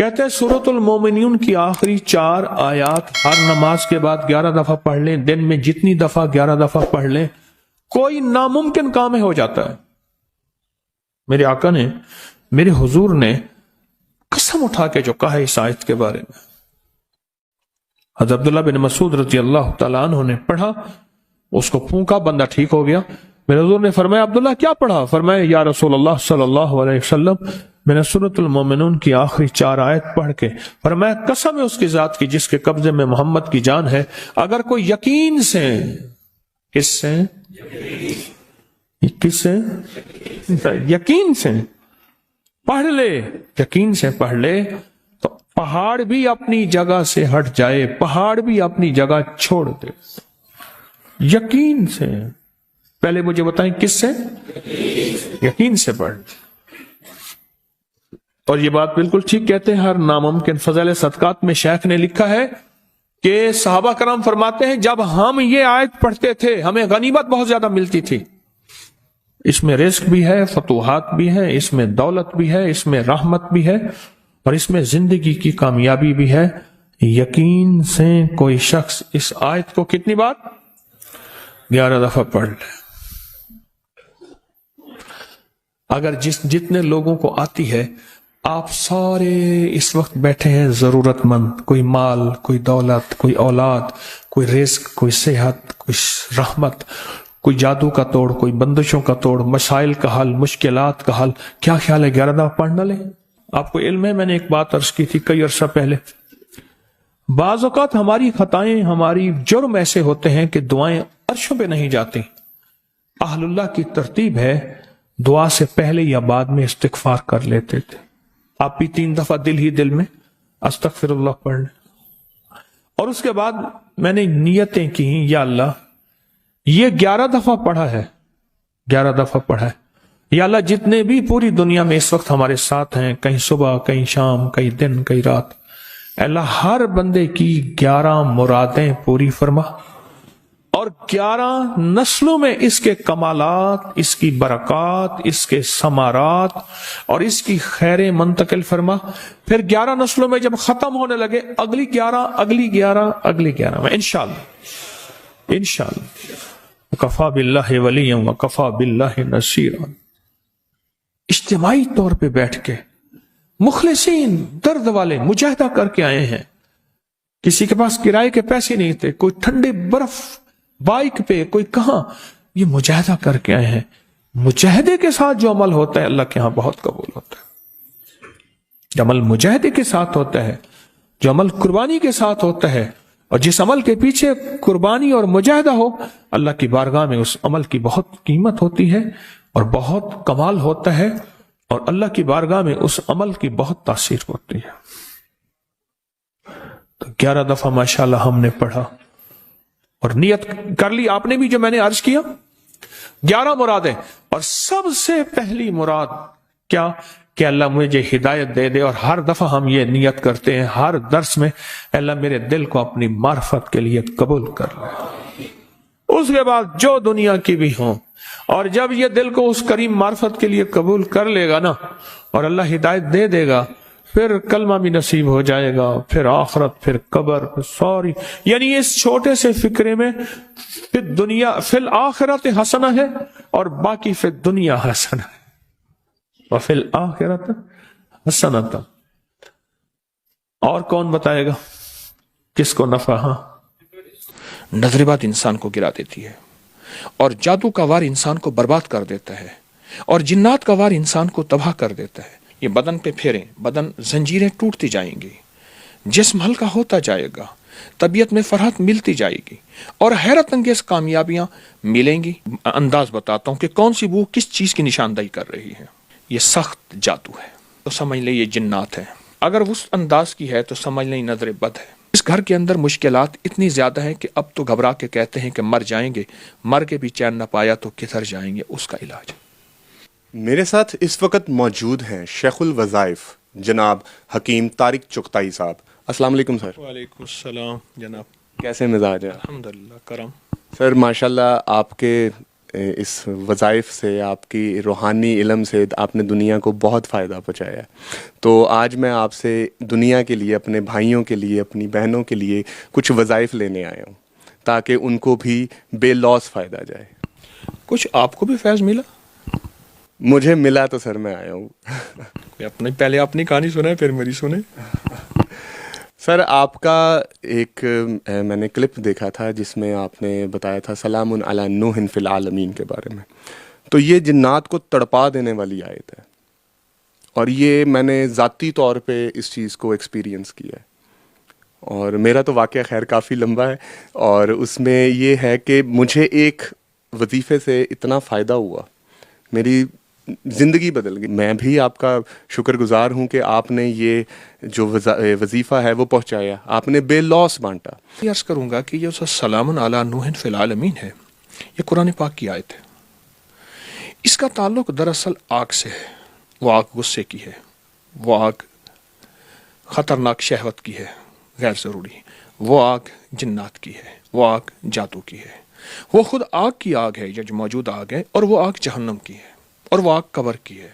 کہتے ہیں سورۃ المومنون کی آخری 4 آیات ہر نماز کے بعد 11 دفعہ پڑھ لیں، دن میں جتنی دفعہ 11 دفعہ پڑھ لیں، کوئی ناممکن کام ہو جاتا ہے۔ میرے آقا نے، میرے حضور نے قسم اٹھا کے جو کہا اس آیت کے بارے میں، حضرت عبداللہ بن مسعود رضی اللہ تعالیٰ عنہ نے پڑھا، اس کو پھونکا، بندہ ٹھیک ہو گیا۔ میرے حضور نے فرمایا عبداللہ کیا پڑھا؟ فرمایا یا رسول اللہ صلی اللہ علیہ وسلم میں نے سورۃ المومنون کی آخری 4 آیت پڑھ کے فرمایا قسم ہے اس کی ذات کی جس کے قبضے میں محمد کی جان ہے، اگر کوئی یقین سے، کس سے؟ کس سے؟ یقین سے پڑھ لے، یقین سے پڑھ لے تو پہاڑ بھی اپنی جگہ سے ہٹ جائے، پہاڑ بھی اپنی جگہ چھوڑ دے۔ یقین سے، پہلے مجھے بتائیں کس سے؟ یقین سے پڑھ۔ اور یہ بات بالکل ٹھیک کہتے ہیں، ہر ناممکن فضائل صدقات میں شیخ نے لکھا ہے کہ صحابہ کرام فرماتے ہیں جب ہم یہ آیت پڑھتے تھے ہمیں غنیمت بہت زیادہ ملتی تھی۔ اس میں رزق بھی ہے، فتوحات بھی ہے، اس میں دولت بھی ہے، اس میں رحمت بھی ہے، اور اس میں زندگی کی کامیابی بھی ہے۔ یقین سے کوئی شخص اس آیت کو کتنی بار؟ 11 دفعہ پڑھ لے۔ اگر جتنے لوگوں کو آتی ہے، آپ سارے اس وقت بیٹھے ہیں ضرورت مند، کوئی مال، کوئی دولت، کوئی اولاد، کوئی رزق، کوئی صحت، کوئی رحمت، کوئی جادو کا توڑ، کوئی بندشوں کا توڑ، مسائل کا حل، مشکلات کا حل، کیا خیال ہے 11 دفعہ پڑھنا لیں؟ آپ کو علم ہے، میں نے ایک بات عرض کی تھی کئی عرصہ پہلے، بعض اوقات ہماری خطائیں، ہماری جرم ایسے ہوتے ہیں کہ دعائیں عرشوں پہ نہیں جاتی۔ اہل اللہ کی ترتیب ہے دعا سے پہلے یا بعد میں استغفار کر لیتے تھے۔ آپ بھی 3 دفعہ دل ہی دل میں استغفر اللہ پڑھ لیں، اور اس کے بعد میں نے نیتیں کی، یا اللہ یہ 11 دفعہ پڑھا ہے، 11 دفعہ پڑھا ہے، یا اللہ جتنے بھی پوری دنیا میں اس وقت ہمارے ساتھ ہیں، کہیں صبح، کہیں شام، کہیں دن، کہیں رات، اللہ ہر بندے کی 11 مرادیں پوری فرما، اور 11 نسلوں میں اس کے کمالات، اس کی برکات، اس کے ثمرات اور اس کی خیریں منتقل فرما۔ پھر 11 نسلوں میں جب ختم ہونے لگے، اگلی 11، اگلی 11، اگلی 11 میں انشاءاللہ، انشاءاللہ کفا باللہ ولیا وکفا باللہ نصیرا، اجتماعی طور پہ بیٹھ کے مخلصین، درد والے مجاہدہ کر کے آئے ہیں، کسی کے پاس کرائے کے پیسے نہیں تھے، کوئی ٹھنڈے برف بائک پہ، کوئی کہاں، یہ مجاہدہ کر کے آئے ہیں۔ مجاہدے کے ساتھ جو عمل ہوتا ہے اللہ کے ہاں بہت قبول ہوتا ہے۔ جو عمل مجاہدے کے ساتھ ہوتا ہے، جو عمل قربانی کے ساتھ ہوتا ہے، اور جس عمل کے پیچھے قربانی اور مجاہدہ ہو، اللہ کی بارگاہ میں اس عمل کی بہت قیمت ہوتی ہے اور بہت کمال ہوتا ہے، اور اللہ کی بارگاہ میں اس عمل کی بہت تاثیر ہوتی ہے۔ تو 11 دفعہ ماشاءاللہ ہم نے پڑھا اور نیت کر لی، آپ نے بھی جو میں نے عرض کیا 11 مرادیں، اور سب سے پہلی مراد کیا کہ اللہ مجھے ہدایت دے دے، اور ہر دفعہ ہم یہ نیت کرتے ہیں ہر درس میں، اللہ میرے دل کو اپنی معرفت کے لیے قبول کر لے۔ اس کے بعد جو دنیا کی بھی ہوں، اور جب یہ دل کو اس کریم معرفت کے لیے قبول کر لے گا نا، اور اللہ ہدایت دے دے گا، پھر کلمہ بھی نصیب ہو جائے گا، پھر آخرت، پھر قبر، پھر سوری، یعنی اس چھوٹے سے فکرے میں پھر دنیا فی الآخرت حسنہ ہے، اور باقی پھر دنیا حسنہ ہے، وفی الآخرت حسنۃ۔ اور کون بتائے گا کس کو نفع؟ ہاں، نظر بات انسان کو گرا دیتی ہے، اور جادو کا وار انسان کو برباد کر دیتا ہے، اور جنات کا وار انسان کو تباہ کر دیتا ہے۔ یہ بدن پہ پھیریں، بدن زنجیریں ٹوٹتی جائیں گی، جسم ہلکا ہوتا جائے گا، طبیعت میں فرحت ملتی جائے گی، اور حیرت انگیز کامیابیاں ملیں گی۔ انداز بتاتا ہوں کہ کون سی بو کس چیز کی نشاندہی کر رہی ہے۔ یہ سخت جادو ہے تو سمجھ لیں یہ جنات ہے، اگر اس انداز کی ہے تو سمجھ لیں نظر بد ہے۔ اس گھر کے اندر مشکلات اتنی زیادہ ہیں کہ اب تو گھبرا کے کہتے ہیں کہ مر جائیں گے، مر کے بھی چین نہ پایا تو کدھر جائیں گے، اس کا علاج۔ میرے ساتھ اس وقت موجود ہیں شیخ الوظائف جناب حکیم طارق چغتائی صاحب۔ السلام علیکم سر۔ وعلیکم السلام جناب، کیسے مزاج ہے؟ الحمدللہ کرم۔ سر ماشاءاللہ آپ کے اس وظائف سے، آپ کی روحانی علم سے آپ نے دنیا کو بہت فائدہ پہنچایا ہے. تو آج میں آپ سے دنیا کے لیے، اپنے بھائیوں کے لیے، اپنی بہنوں کے لیے کچھ وظائف لینے آیا ہوں تاکہ ان کو بھی بے لوث فائدہ جائے. کچھ آپ کو بھی فیض ملا؟ مجھے ملا تو سر میں آیا ہوں. پہلے اپنی کہانی سنیں پھر میری سنیں. سر آپ کا ایک میں نے کلپ دیکھا تھا جس میں آپ نے بتایا تھا سلام علی نوح فی العالمین کے بارے میں. تو یہ جنات کو تڑپا دینے والی آیت ہے، اور یہ میں نے ذاتی طور پہ اس چیز کو ایکسپیرینس کیا ہے. اور میرا تو واقعہ خیر کافی لمبا ہے، اور اس میں یہ ہے کہ مجھے ایک وظیفے سے اتنا فائدہ ہوا، میری زندگی بدل گئی. میں بھی آپ کا شکر گزار ہوں کہ آپ نے یہ جو وظیفہ ہے وہ پہنچایا، آپ نے بے لوث بانٹا. یہ عرض کروں گا کہ یہ جو سلام علی نوح فی العالمین ہے، یہ قرآن پاک کی آیت ہے. اس کا تعلق دراصل آگ سے ہے. وہ آگ غصے کی ہے، وہ آگ خطرناک شہوت کی ہے، غیر ضروری. وہ آگ جنات کی ہے، وہ آگ جادو کی ہے. وہ خود آگ کی آگ ہے، یہ جو موجود آگ ہے، اور وہ آگ جہنم کی ہے، اور وہ آگ قبر کی ہے،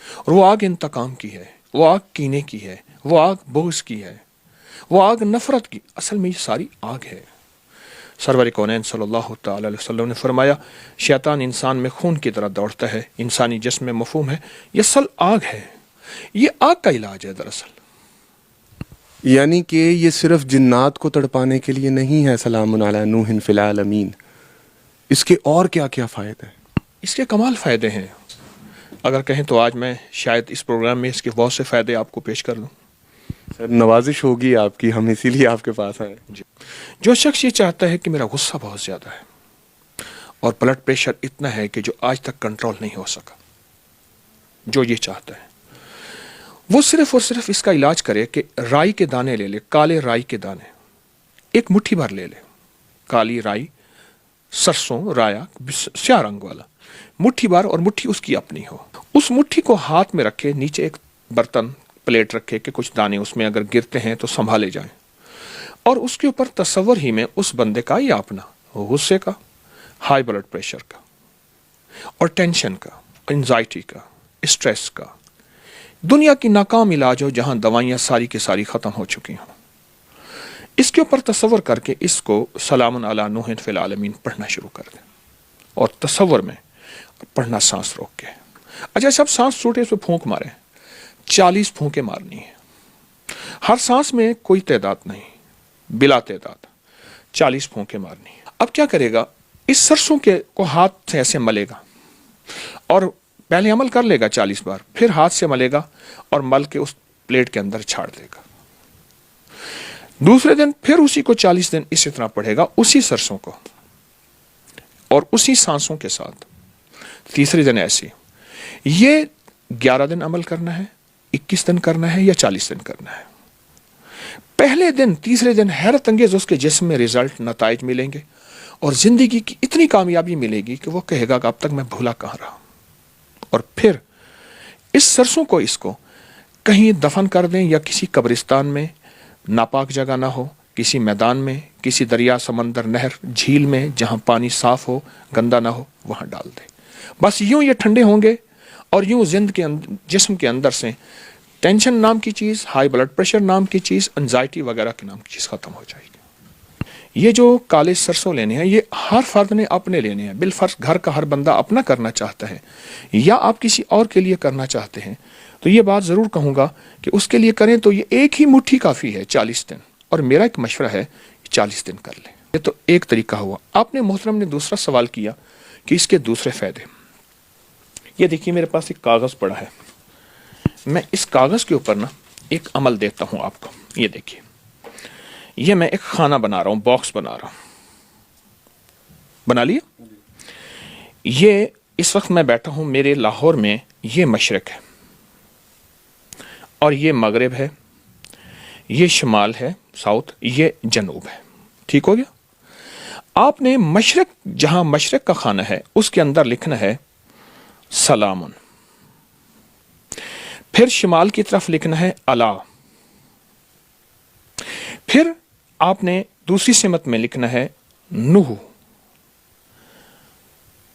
اور وہ آگ انتقام کی ہے، وہ آگ کینے کی ہے، وہ آگ بغض کی ہے، وہ آگ نفرت کی. اصل میں یہ ساری آگ ہے. سرور کونین صلی اللہ تعالی علیہ وسلم نے فرمایا شیطان انسان میں خون کی طرح دوڑتا ہے، انسانی جسم میں مفہوم ہے، یہ اصل آگ ہے. یہ آگ کا علاج ہے دراصل. یعنی کہ یہ صرف جنات کو تڑپانے کے لیے نہیں ہے سلام علی نوح فی العالمین، اس کے اور کیا کیا فائدے ہیں؟ اس کے کمال فائدے ہیں. اگر کہیں تو آج میں شاید اس پروگرام میں اس کے بہت سے فائدے آپ کو پیش کر دوں. سر نوازش ہوگی آپ کی، ہم اسی لیے آپ کے پاس آئے. جی. جو شخص یہ چاہتا ہے کہ میرا غصہ بہت زیادہ ہے اور بلڈ پریشر اتنا ہے کہ جو آج تک کنٹرول نہیں ہو سکا، جو یہ چاہتا ہے وہ صرف اور صرف اس کا علاج کرے کہ رائی کے دانے لے لے، کالے رائی کے دانے ایک مٹھی بھر لے لے. کالی رائی، سرسوں، رایا سیاہ رنگ والا مٹھی بھر، اور مٹھی اس کی اپنی ہو. اس مٹھی کو ہاتھ میں رکھے، نیچے ایک برتن پلیٹ رکھے کہ کچھ دانے اس میں اگر گرتے ہیں تو سنبھالے جائیں، اور اس کے اوپر تصور ہی میں اس بندے کا یا اپنا غصے کا، ہائی بلڈ پریشر کا، اور ٹینشن کا، انزائٹی کا، اسٹریس کا، دنیا کی ناکام علاج ہو جہاں دوائیاں ساری کی ساری ختم ہو چکی ہوں، اس کے اوپر تصور کر کے اس کو سلام علی نوح فی العالمین پڑھنا شروع کر دیں. اور تصور میں پڑھنا سانس روک کے. اچھا سب سانس چھوٹے اس پہ پھونک ماریں. 40 پھونکیں مارنی ہے. ہر سانس میں کوئی تعداد نہیں، بلا تعداد 40 پھونکیں مارنی ہے. اب کیا کرے گا؟ اس سرسوں کے کو ہاتھ سے ایسے ملے گا، اور پہلے عمل کر لے گا 40 بار، پھر ہاتھ سے ملے گا اور مل کے اس پلیٹ کے اندر چھاڑ دے گا. دوسرے دن پھر اسی کو 40 دن اسی طرح پڑھے گا، اسی سرسوں کو اور اسی سانسوں کے ساتھ. تیسرے دن ایسی. یہ 11 دن عمل کرنا ہے، 21 دن کرنا ہے، یا 40 دن کرنا ہے. پہلے دن، تیسرے دن حیرت انگیز اس کے جسم میں رزلٹ، نتائج ملیں گے، اور زندگی کی اتنی کامیابی ملے گی کہ وہ کہے گا کہ اب تک میں بھولا کہاں رہا. اور پھر اس سرسوں کو اس کو کہیں دفن کر دیں، یا کسی قبرستان میں ناپاک جگہ نہ ہو، کسی میدان میں، کسی دریا، سمندر، نہر، جھیل میں جہاں پانی صاف ہو، گندا نہ ہو، وہاں ڈال دیں. بس یوں یہ ٹھنڈے ہوں گے، اور یوں جسم کے اندر سے ٹینشن نام کی چیز، ہائی بلڈ پریشر نام کی چیز، انزائٹی وغیرہ کی نام کی چیز ختم ہو جائے گی. یہ جو کالے سرسوں لینے ہیں، یہ ہر فرد نے اپنے لینے ہیں. بالفرض گھر کا ہر بندہ اپنا کرنا چاہتا ہے، یا آپ کسی اور کے لیے کرنا چاہتے ہیں، تو یہ بات ضرور کہوں گا کہ اس کے لیے کریں تو یہ ایک ہی مٹھی کافی ہے 40 دن. اور میرا ایک مشورہ ہے 40 دن کر لیں. یہ تو ایک طریقہ ہوا. آپ نے محترم نے دوسرا سوال کیا کہ اس کے دوسرے فائدے. یہ دیکھیے میرے پاس ایک کاغذ پڑا ہے، میں اس کاغذ کے اوپر نا ایک عمل دیتا ہوں آپ کو. یہ دیکھیے، یہ میں ایک خانہ بنا رہا ہوں، باکس بنا رہا ہوں. بنا لیا؟ یہ اس وقت میں بیٹھا ہوں میرے لاہور میں. یہ مشرق ہے اور یہ مغرب ہے، یہ شمال ہے ساؤتھ، یہ جنوب ہے. ٹھیک ہو گیا؟ آپ نے مشرق، جہاں مشرق کا خانہ ہے اس کے اندر لکھنا ہے سلامن. پھر شمال کی طرف لکھنا ہے الا. پھر آپ نے دوسری سمت میں لکھنا ہے نوح.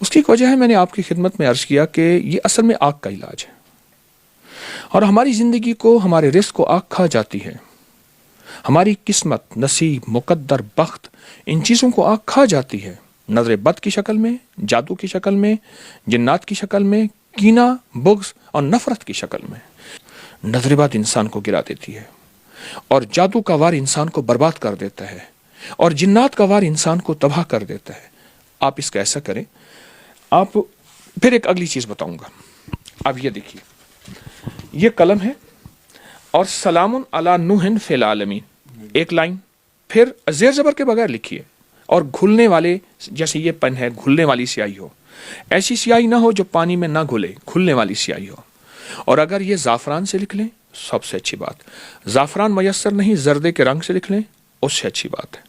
اس کی ایک وجہ ہے، میں نے آپ کی خدمت میں عرض کیا کہ یہ اصل میں آگ کا علاج ہے، اور ہماری زندگی کو، ہمارے رزق کو آگ کھا جاتی ہے. ہماری قسمت، نصیب، مقدر، بخت، ان چیزوں کو آگ کھا جاتی ہے. نظر بد کی شکل میں، جادو کی شکل میں، جنات کی شکل میں، کینہ، بغض اور نفرت کی شکل میں. نظر بد انسان کو گرا دیتی ہے، اور جادو کا وار انسان کو برباد کر دیتا ہے، اور جنات کا وار انسان کو تباہ کر دیتا ہے. آپ اس کا ایسا کریں. آپ پھر ایک اگلی چیز بتاؤں گا. اب یہ دیکھیے، یہ قلم ہے اور سلام علی نوح فی العالمین ایک لائن، پھر زیر زبر کے بغیر لکھیے، اور گھلنے والے، جیسے یہ پن ہے گھلنے والی سیاہی ہو، ایسی سیاہی نہ ہو جو پانی میں نہ گھلے، گھلنے والی سیاہی ہو. اور اگر یہ زعفران سے لکھ لیں سب سے اچھی بات. زعفران میسر نہیں، زردے کے رنگ سے لکھ لیں اس سے اچھی بات ہے.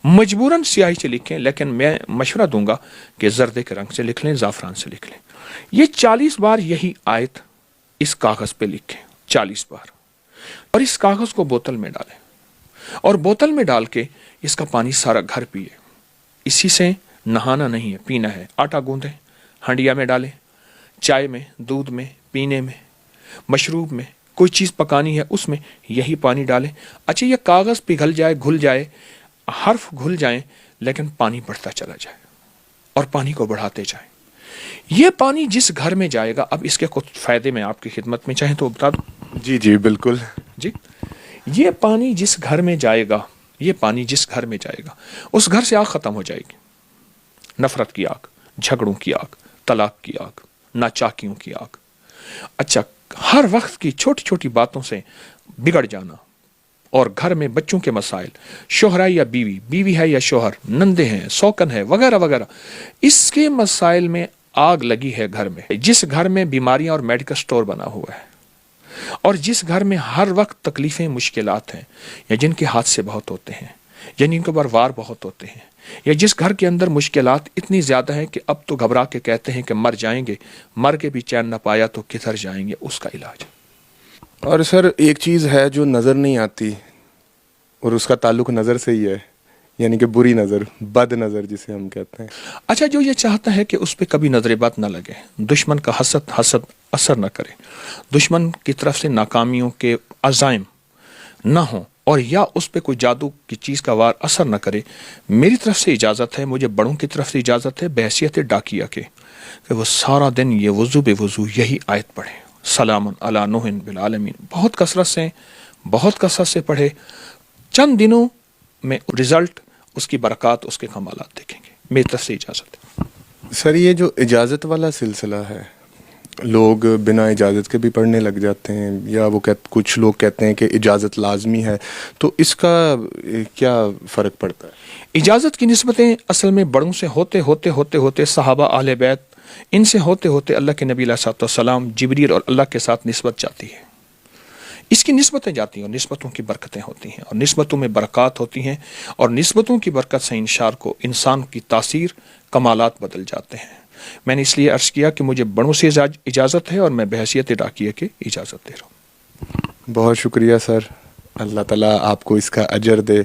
مجبوراً سیاہی سے لکھیں، لیکن میں مشورہ دوں گا کہ زردے کے رنگ سے لکھ لیں، زعفران سے لکھ لیں. یہ 40 بار یہی آیت اس کاغذ پہ لکھیں، 40 بار، اور اس کاغذ کو بوتل میں ڈالیں، اور بوتل میں ڈال کے اس کا پانی سارا گھر پیے. اسی سے نہانا نہیں ہے، پینا ہے. آٹا گوندیں، ہنڈیا میں ڈالیں، چائے میں، دودھ میں، پینے میں، مشروب میں، کوئی چیز پکانی ہے اس میں یہی پانی ڈالیں. اچھا، یہ کاغذ پگھل جائے، گھل جائے، حرف گھل جائیں، لیکن پانی بڑھتا چلا جائے، اور پانی کو بڑھاتے جائیں. یہ پانی جس گھر میں جائے گا، اب اس کے کچھ فائدے میں آپ کی خدمت میں چاہیں تو بتا دوں. جی جی بالکل. جی، یہ پانی جس گھر میں جائے گا، یہ پانی جس گھر میں جائے گا، اس گھر سے آگ ختم ہو جائے گی. نفرت کی آگ، جھگڑوں کی آگ، طلاق کی آگ، ناچاکیوں کی آگ. اچھا، ہر وقت کی چھوٹی چھوٹی باتوں سے بگڑ جانا، اور گھر میں بچوں کے مسائل، شوہر ہے یا بیوی، بیوی ہے یا شوہر، نندے ہیں، سوکن ہے، وغیرہ وغیرہ، اس کے مسائل میں آگ لگی ہے گھر میں. جس گھر میں بیماریاں اور میڈیکل سٹور بنا ہوا ہے، اور جس گھر میں ہر وقت تکلیفیں، مشکلات ہیں، یا جن کے حادثے بہت ہوتے ہیں، یا جن کے اوپر وار بہت ہوتے ہیں، یا جس گھر کے اندر مشکلات اتنی زیادہ ہیں کہ اب تو گھبرا کے کہتے ہیں کہ مر جائیں گے، مر کے بھی چین نہ پایا تو کدھر جائیں گے، اس کا علاج. اور سر ایک چیز ہے جو نظر نہیں آتی، اور اس کا تعلق نظر سے ہی ہے، یعنی کہ بری نظر، بد نظر جسے ہم کہتے ہیں. اچھا، جو یہ چاہتا ہے کہ اس پہ کبھی نظر بد نہ لگے، دشمن کا حسد اثر نہ کرے، دشمن کی طرف سے ناکامیوں کے عزائم نہ ہوں، اور یا اس پہ کوئی جادو کی چیز کا وار اثر نہ کرے، میری طرف سے اجازت ہے، مجھے بڑوں کی طرف سے اجازت ہے بحیثیت ڈاکیہ کے، کہ وہ سارا دن یہ وضو بے وضو یہی آیت پڑھے، سلام علی نوح بالعالمین، بہت کثرت سے پڑھے. چند دنوں میں رزلٹ، اس کی برکات، اس کے کمالات دیکھیں گے. میری طرف سے اجازت ہے. سر یہ جو اجازت والا سلسلہ ہے، لوگ بنا اجازت کے بھی پڑھنے لگ جاتے ہیں، یا وہ کچھ لوگ کہتے ہیں کہ اجازت لازمی ہے، تو اس کا کیا فرق پڑتا ہے؟ اجازت کی نسبتیں اصل میں بڑوں سے ہوتے صحابہ، اہل بیت، ان سے ہوتے اللہ کے نبی علیہ الصلوۃ والسلام، جبریل اور اللہ کے ساتھ نسبت جاتی ہے. اس کی نسبتیں جاتی ہیں، اور نسبتوں کی برکتیں ہوتی ہیں، اور نسبتوں میں برکات ہوتی ہیں، اور نسبتوں کی برکت سے انسان کی تاثیر، کمالات بدل جاتے ہیں. میں نے اس لیے عرض کیا کہ مجھے بڑوں سے اجازت ہے، اور میں بحیثیت ڈاکیہ کے اجازت دے رہا ہوں. بہت شکریہ سر، اللہ تعالیٰ آپ کو اس کا اجر دے.